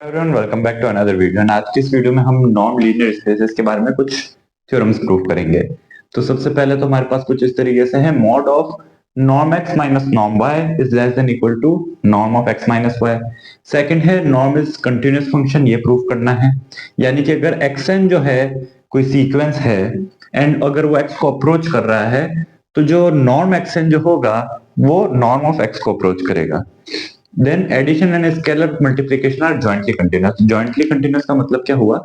Everyone welcome back to another video and आज की इस वीडियो में हम नॉन लीनियर स्पेसेस के बारे में कुछ थ्योरम्स प्रूव करेंगे। तो सबसे पहले तो हमारे पास कुछ इस तरीके से है, mod of norm x minus norm y is less than equal to norm of x minus y. Second है नॉर्म इज कंटिन्यूअस फंक्शन, ये प्रूव करना है। यानी कि अगर एक्स एन जो है कोई सीक्वेंस है एंड अगर वो एक्स को अप्रोच कर रहा है तो जो नॉर्म एक्स एन जो होगा वो नॉर्म ऑफ एक्स को अप्रोच करेगा। Then addition and scalar multiplication are jointly continuous. Jointly continuous का मतलब क्या हुआ?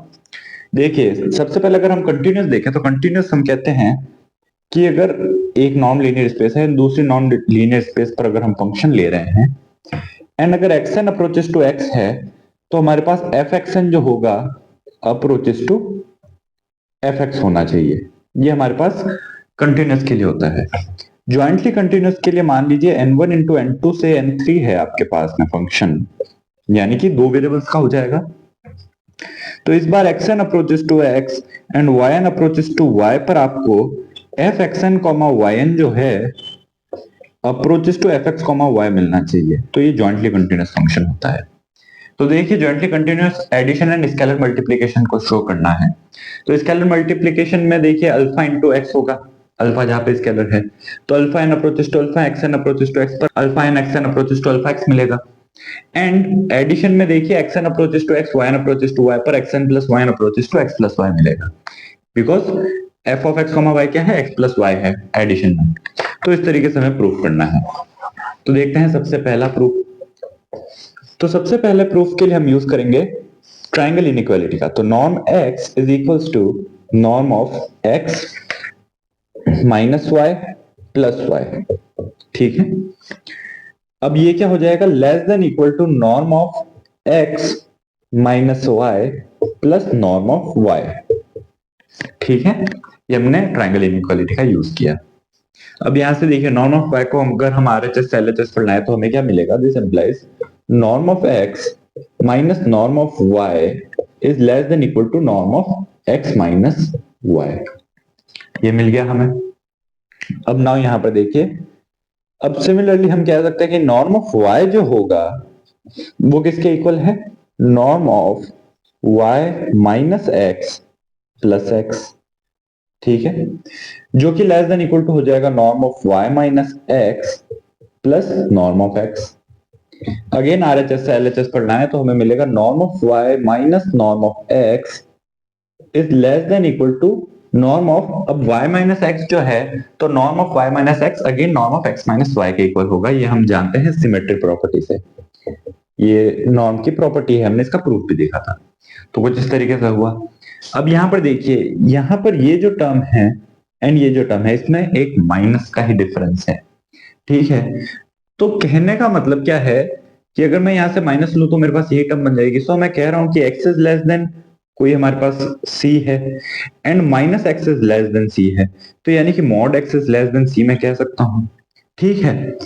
देखिए, सबसे पहले अगर हम कंटिन्यूअस देखें तो कंटिन्यूअस हम कहते हैं कि अगर एक नॉन लीनियर स्पेस है, दूसरी नॉन लीनियर स्पेस पर अगर हम फंक्शन ले रहे हैं एंड अगर x n approaches to x है तो हमारे पास एफ एक्स एन जो होगा अप्रोचेस टू एफ एक्स होना चाहिए। ये हमारे पास कंटिन्यूअस के लिए होता है। ज्वाइंटली कंटिन्यूअस के लिए मान लीजिए n1 इंटू n2 से n3 है आपके पास में फंक्शन, यानी कि दो वेरिएबल्स का हो जाएगा। तो इस बार xn approaches to x and yn approaches to y पर आपको fxn yn जो है अप्रोचेस टू fx y मिलना चाहिए। तो ये ज्वाइंटली कंटिन्यूअस फंक्शन होता है। तो देखिए, jointly continuous addition and scalar multiplication को शो करना है। तो स्केलर मल्टीप्लिकेशन में देखिए अल्फा इंटू एक्स होगा, अल्फा जहां पे स्केलर है तो alpha n approaches to alpha x n approaches to x पर alpha n x n approaches to alpha x मिलेगा। एंड एडिशन में देखिए x n approaches to x y n approaches to y पर x n plus y n approaches to x plus y मिलेगा, because f of x y क्या है, x plus y है addition में। तो इस तरीके से हमें प्रूफ करना है। तो देखते हैं सबसे पहला प्रूफ। तो सबसे पहले प्रूफ के लिए हम यूज करेंगे ट्रायंगल इनइक्वालिटी का। तो norm x is equals to norm of x minus y plus y. ठीक है, अब ये क्या हो जाएगा, less than equal to norm of x minus y plus norm of y। ठीक है, ये हमने ट्रायंगल इनइक्वालिटी का यूज किया। अब यहां से देखिए नॉर्म ऑफ y को अगर हम RHS LHS पर लाए तो हमें क्या मिलेगा, this implies norm of x minus norm of y is less than equal to norm of x minus y। ये मिल गया हमें। अब नाउ यहां पर देखिए, अब सिमिलरली हम कह सकते हैं कि नॉर्म ऑफ y जो होगा वो किसके इक्वल है, norm of y minus x plus x। ठीक है, जो कि लेस देन इक्वल टू हो जाएगा norm of y minus x plus norm of x। Again RHS से LHS पढ़ना है तो हमें मिलेगा norm of y minus norm of x is less than equal to norm of, अब y माइनस एक्स जो है तो norm of y minus x again norm of x minus y के इक्वल होगा। ये हम जानते हैं सिमेट्रिक प्रॉपर्टी से, ये नॉर्म की प्रॉपर्टी है, हमने इसका प्रूफ भी देखा था। तो कुछ इस तरीके से हुआ। अब यहां पर देखिए, यहां पर ये जो टर्म है एंड ये जो टर्म है इसमें एक माइनस का ही डिफरेंस है। ठीक है, तो कहने का मतलब क्या है कि अगर मैं यहां से माइनस लूं तो मेरे पास ये टर्म बन जाएगी। सो मैं कह रहा हूं कि x इज लेस देन कोई हमारे पास c है and minus x is less then c है, तो यानी कि mod x is less then c मैं कह सकता हूं। ठीक है,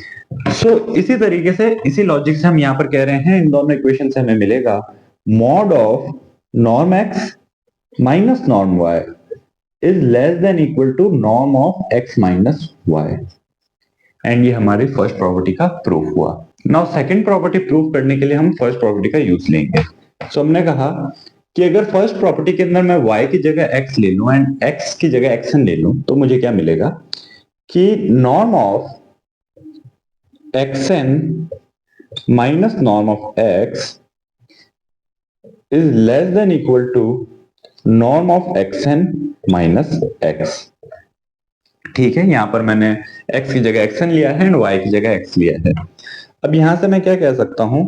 सो इसी तरीके से इसी लॉजिक से हम यहां पर कह रहे हैं इन दोनों इक्वेशन से हमें मिलेगा mod of norm x minus norm y is less than equal to norm of x minus y। And ये हमारी फर्स्ट प्रॉपर्टी का प्रूफ हुआ। नाउ सेकंड प्रॉपर्टी प्रूफ करने के लिए हम फर्स्ट प्रॉपर्टी का यूज लेंगे। सो हमने कहा कि अगर फर्स्ट प्रॉपर्टी के अंदर मैं y की जगह x ले लूं एंड x की जगह xn ले लूं तो मुझे क्या मिलेगा कि norm of xn minus norm of x is less than equal to norm of xn minus x। ठीक है, यहां पर मैंने x की जगह xn लिया है एंड y की जगह x लिया है। अब यहां से मैं क्या कह सकता हूं,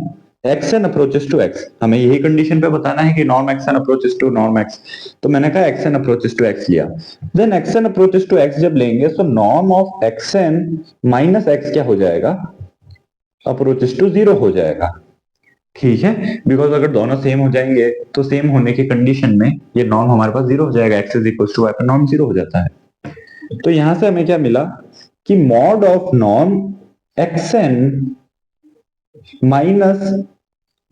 xn अप्रोचेस टू x, हमें यही कंडीशन पे बताना है कि norm xn approaches to norm x। तो मैंने कहा xn अप्रोचेस टू x लिया, then xn approaches to x जब लेंगे तो norm of xn minus x क्या हो जाएगा, अप्रोचेस टू 0 हो जाएगा। ठीक है, बिकॉज अगर दोनों सेम हो जाएंगे तो सेम होने की कंडीशन में ये नॉर्म हमारे पास 0 हो जाएगा, x is equal to y पर नॉर्म 0 हो जाता है। तो यहां से हमें क्या मिला कि mod of norm xn minus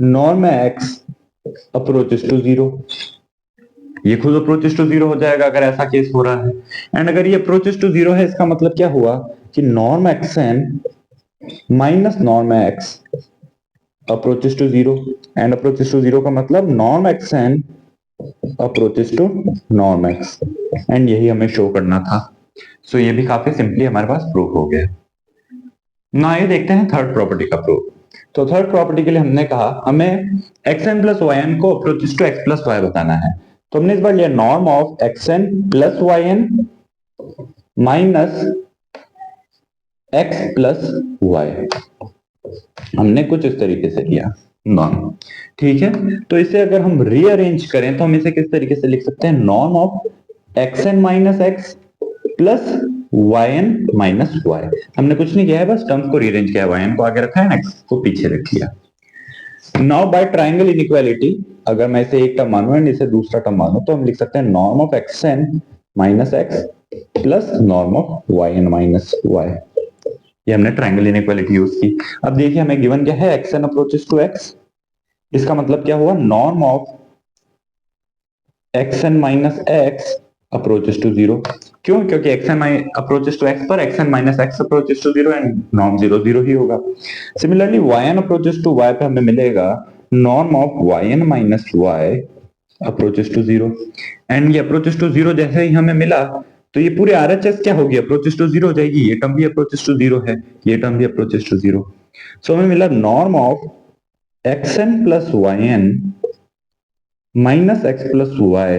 norm x approaches to 0, ये खुद अप्रोचेस टू 0 हो जाएगा अगर ऐसा केस हो रहा है। एंड अगर ये अप्रोचेस टू 0 है इसका मतलब क्या हुआ कि norm xn minus norm x approaches to zero, and approaches to zero का मतलब norm x n approaches to norm x, and यही हमें शो करना था। सो ये भी काफी सिंपली हमारे पास प्रूफ हो गया। ना ये देखते हैं थर्ड प्रॉपर्टी का प्रूफ। तो थर्ड प्रॉपर्टी के लिए हमने कहा हमें x n plus y n को approaches to x plus y बताना है। तो हमने इस बार लिया norm of x n plus y n minus x plus y, हमने कुछ इस तरीके से लिया नॉर्म। ठीक है, तो इसे अगर हम रीअरेंज करें तो हम इसे किस तरीके से लिख सकते हैं, norm of x n minus x plus y n minus y. हमने कुछ नहीं किया है, बस टर्म्स को रीअरेंज किया है, वाई एन को आगे रखा है, एक्स को पीछे रख लिया। नाउ बाय ट्राइंगल इनइक्वालिटी, अगर मैं इसे एक टर्म मानूं एंड इसे दूसरा टर्म मानूं तो हम लिख सकते हैं norm of x n minus x plus norm of y n minus y. ये हमने ट्रायंगल इनइक्वालिटी यूज की। अब देखिए हमें गिवन क्या है, x n approaches to x, इसका मतलब क्या हुआ, norm of x n minus x approaches to zero. क्यों, क्योंकि x n approaches to x पर x n minus x approaches to zero and norm zero zero ही होगा। Similarly y n approaches to y पे हमें मिलेगा norm of y n minus y approaches to zero, and ये approaches to zero जैसे ही हमें मिला तो ये पूरे आरएचएस क्या होगी, अप्रोचेस टू जीरो हो जाएगी, ये टर्म भी अप्रोचेस टू जीरो है, ये टर्म भी अप्रोचेस टू जीरो। सो हमें मिला norm of x n plus y n minus x plus y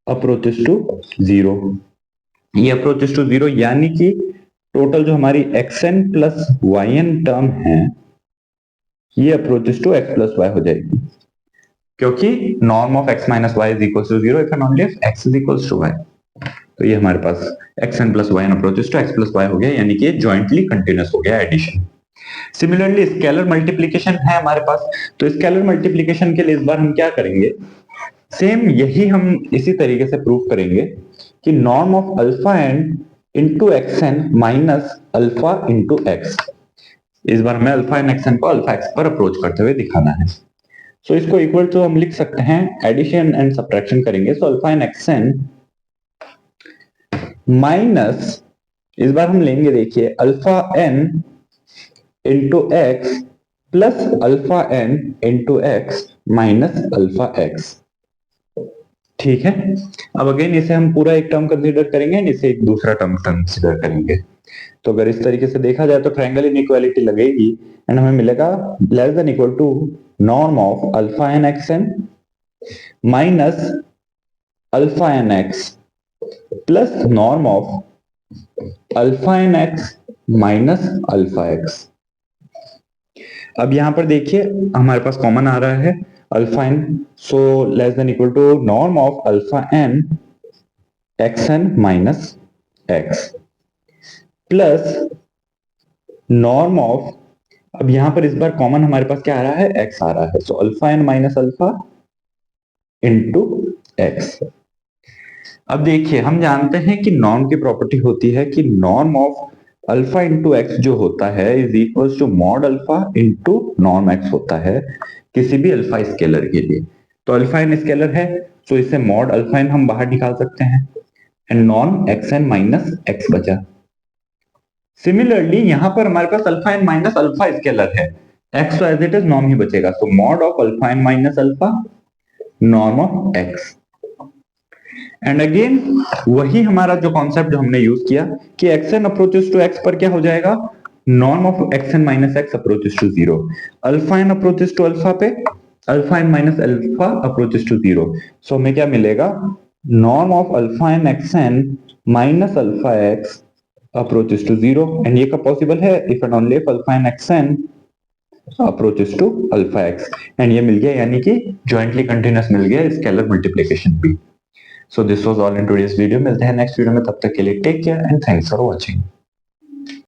approaches to zero. ये अप्रोचेस टू जीरो यानी कि टोटल जो हमारी x n plus y n term है ये approaches to x plus y हो जाएगी, क्योंकि norm of x minus y is equal to zero if and only if x is equal to y. तो ये हमारे पास x n plus y n approaches to x plus y हो गया, यानी कि जॉइंटली कंटिन्यूस हो गया एडिशन। सिमिलरली स्केलर मल्टीप्लीकेशन है हमारे पास, तो स्केलर मल्टीप्लीकेशन के लिए इस बार हम क्या करेंगे, सेम यही हम इसी तरीके से प्रूव करेंगे कि norm of alpha n into x n minus alpha into x. इस बार हमें अल्फा एन एक्स एन को अल्फा एक्स पर अप्रोच करते हुए दिखाना है। सो इसको इक्वल टू हम लिख सकते हैं, एडिशन एंड सब्ट्रैक्शन करेंगे, so alpha n x n minus, इस बार हम लेंगे देखिए alpha n into x plus alpha n into x minus alpha x. ठीक है, अब अगेन इसे हम पूरा एक टर्म कंसीडर करेंगे एंड इसे एक दूसरा टर्म कंसीडर करेंगे। तो अगर इस तरीके से देखा जाए तो ट्रायंगल इनइक्वालिटी लगेगी एंड हमें मिलेगा less than equal to norm of alpha n x n minus alpha n x plus norm of alpha n x minus alpha x. अब यहां पर देखिए हमारे पास कॉमन आ रहा है alpha n, so less than equal to norm of alpha n x n minus x plus norm of, अब यहां पर इस बार कॉमन हमारे पास क्या आ रहा है, एक्स आ रहा है, so alpha n minus alpha into x. अब देखिए हम जानते हैं कि नॉर्म की प्रॉपर्टी होती है कि norm of alpha into x जो होता है is equal to mod alpha into norm x होता है किसी भी अल्फा स्केलर के लिए। तो अल्फा एन स्केलर है, तो इसे मॉड अल्फा एन हम बाहर निकाल सकते हैं and norm x n minus x बचा। सिमिलरली यहां पर हमारे पास alpha n minus alpha scalar है, एक्स तो एज इट इज नॉर्म ही बचेगा, तो mod of alpha n minus alpha norm of x. And again वही हमारा जो कॉन्सेप्ट जो हमने यूज किया कि x n approaches to x पर क्या हो जाएगा, norm of x n minus x approaches to zero, alpha n approaches to alpha पे alpha n minus alpha approaches to zero. So हमें क्या मिलेगा, norm of alpha n x n minus alpha x approaches to zero, and ये कब possible है, if and only if alpha n x n approaches to alpha x, and ये मिल गया, यानी कि जॉइंटली कंटिन्यूअस मिल गया स्केलर मल्टीप्लिकेशन भी। So this was all in today's video. मिलते हैं नेक्स्ट वीडियो में, तब तक के लिए take care and thanks for watching.